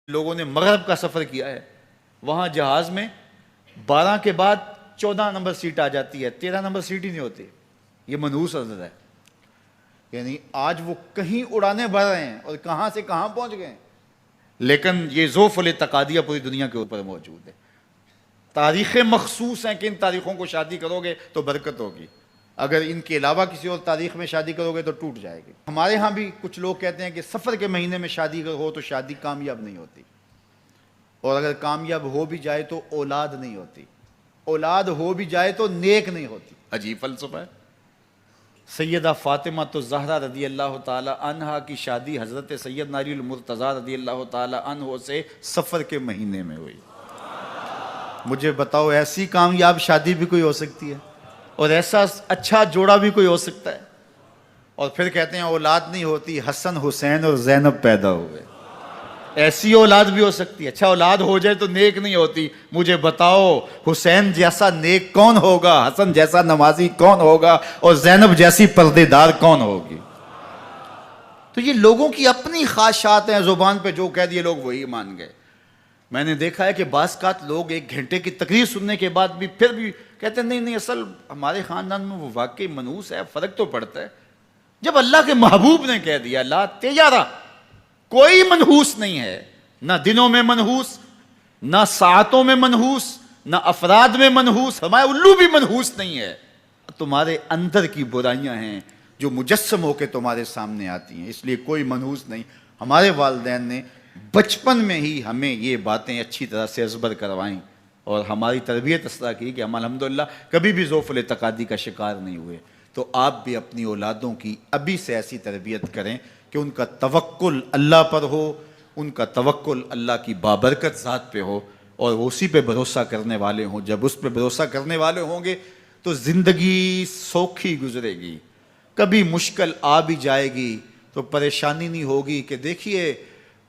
لوگوں نے مغرب کا سفر کیا ہے، وہاں جہاز میں 12 کے بعد 14 نمبر سیٹ آ جاتی ہے، 13 نمبر سیٹ ہی نہیں ہوتی. یہ منحوس عدد ہے. یعنی آج وہ کہیں اڑانے بھر رہے ہیں اور کہاں سے کہاں پہنچ گئے ہیں، لیکن یہ ذوف الاعتقادیہ پوری دنیا کے اوپر موجود ہے. تاریخیں مخصوص ہیں کہ ان تاریخوں کو شادی کرو گے تو برکت ہوگی، اگر ان کے علاوہ کسی اور تاریخ میں شادی کرو گے تو ٹوٹ جائے گی. ہمارے ہاں بھی کچھ لوگ کہتے ہیں کہ سفر کے مہینے میں شادی ہو تو شادی کامیاب نہیں ہوتی، اور اگر کامیاب ہو بھی جائے تو اولاد نہیں ہوتی، اولاد ہو بھی جائے تو نیک نہیں ہوتی. عجیب فلسفہ ہے. سیدہ فاطمہ تو زہرا رضی اللہ تعالی عنہا کی شادی حضرت سیدنا علی المرتضیٰ رضی اللہ تعالی عنہ سے سفر کے مہینے میں ہوئی. مجھے بتاؤ ایسی کامیاب شادی بھی کوئی ہو سکتی ہے، اور ایسا اچھا جوڑا بھی کوئی ہو سکتا ہے؟ اور پھر کہتے ہیں اولاد نہیں ہوتی، حسن حسین اور زینب پیدا ہوئے. ایسی اولاد بھی ہو سکتی ہے. اچھا اولاد ہو جائے تو نیک نہیں ہوتی. مجھے بتاؤ حسین جیسا نیک کون ہوگا، حسن جیسا نمازی کون ہوگا، اور زینب جیسی پردے دار کون ہوگی؟ تو یہ لوگوں کی اپنی خواہشات ہیں، زبان پہ جو کہہ دیے لوگ وہی مان گئے. میں نے دیکھا ہے کہ بعض اوقات لوگ 1 گھنٹے کی تقریر سننے کے بعد بھی پھر بھی کہتے ہیں نہیں اصل ہمارے خاندان میں وہ واقعی منحوس ہے، فرق تو پڑتا ہے. جب اللہ کے محبوب نے کہہ دیا لا تیارہ، کوئی منحوس نہیں ہے، نہ دنوں میں منحوس، نہ ساعتوں میں منحوس، نہ افراد میں منحوس، ہمارے الو بھی منحوس نہیں ہے. تمہارے اندر کی برائیاں ہیں جو مجسم ہو کے تمہارے سامنے آتی ہیں، اس لیے کوئی منحوس نہیں. ہمارے والدین نے بچپن میں ہی ہمیں یہ باتیں اچھی طرح سے ازبر کروائیں اور ہماری تربیت اس طرح کی کہ ہم الحمدللہ کبھی بھی ذوف الاعتقادی کا شکار نہیں ہوئے. تو آپ بھی اپنی اولادوں کی ابھی سے ایسی تربیت کریں کہ ان کا توکل اللہ پر ہو، ان کا توکل اللہ کی بابرکت ذات پہ ہو، اور وہ اسی پہ بھروسہ کرنے والے ہوں. جب اس پہ بھروسہ کرنے والے ہوں گے تو زندگی سوکھی گزرے گی. کبھی مشکل آ بھی جائے گی تو پریشانی نہیں ہوگی کہ دیکھیے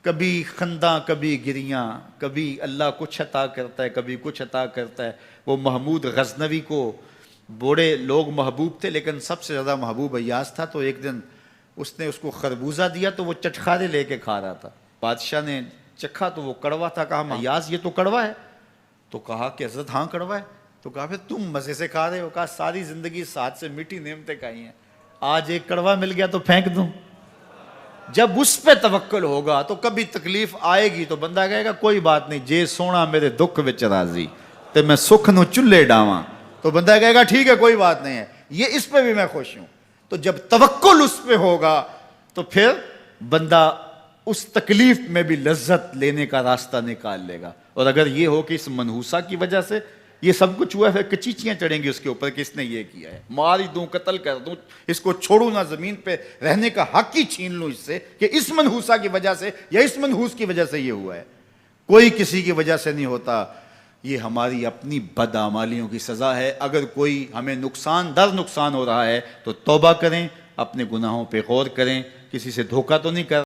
کبھی خنداں کبھی گریاں، کبھی اللہ کچھ عطا کرتا ہے کبھی کچھ عطا کرتا ہے. وہ محمود غزنوی کو بوڑھے لوگ محبوب تھے، لیکن سب سے زیادہ محبوب ایاز تھا. تو ایک دن اس نے اس کو خربوزہ دیا تو وہ چٹخارے لے کے کھا رہا تھا. بادشاہ نے چکھا تو وہ کڑوا تھا. کہا ایاز یہ تو کڑوا ہے. تو کہا کہ حضرت ہاں کڑوا ہے. تو کہا پھر تم مزے سے کھا رہے ہو. کہا ساری زندگی ساتھ سے میٹھی نعمتیں کھائی ہیں، آج ایک کڑوا مل گیا تو پھینک دوں. جب اس پہ توکل ہوگا تو کبھی تکلیف آئے گی تو بندہ کہے گا کوئی بات نہیں، جے سونا میرے دکھ وچ راضی تے میں سکھ نو چلے ڈاواں. تو بندہ کہے گا ٹھیک ہے کوئی بات نہیں ہے، یہ اس پہ بھی میں خوش ہوں. تو جب توکل اس پہ ہوگا تو پھر بندہ اس تکلیف میں بھی لذت لینے کا راستہ نکال لے گا. اور اگر یہ ہو کہ اس منحوسہ کی وجہ سے یہ سب کچھ ہوا ہے، پھر کچیچیاں چڑھیں گی اس کے اوپر کہ اس نے یہ کیا ہے، مار ہی دوں قتل کر دوں، اس کو چھوڑوں نہ، زمین پہ رہنے کا حق ہی چھین لوں اس سے کہ اس منحوسہ کی وجہ سے یا اس منحوس کی وجہ سے یہ ہوا ہے. کوئی کسی کی وجہ سے نہیں ہوتا. یہ ہماری اپنی بدعمالیوں کی سزا ہے. اگر کوئی ہمیں نقصان در نقصان ہو رہا ہے تو توبہ کریں، اپنے گناہوں پہ غور کریں. کسی سے دھوکہ تو نہیں کر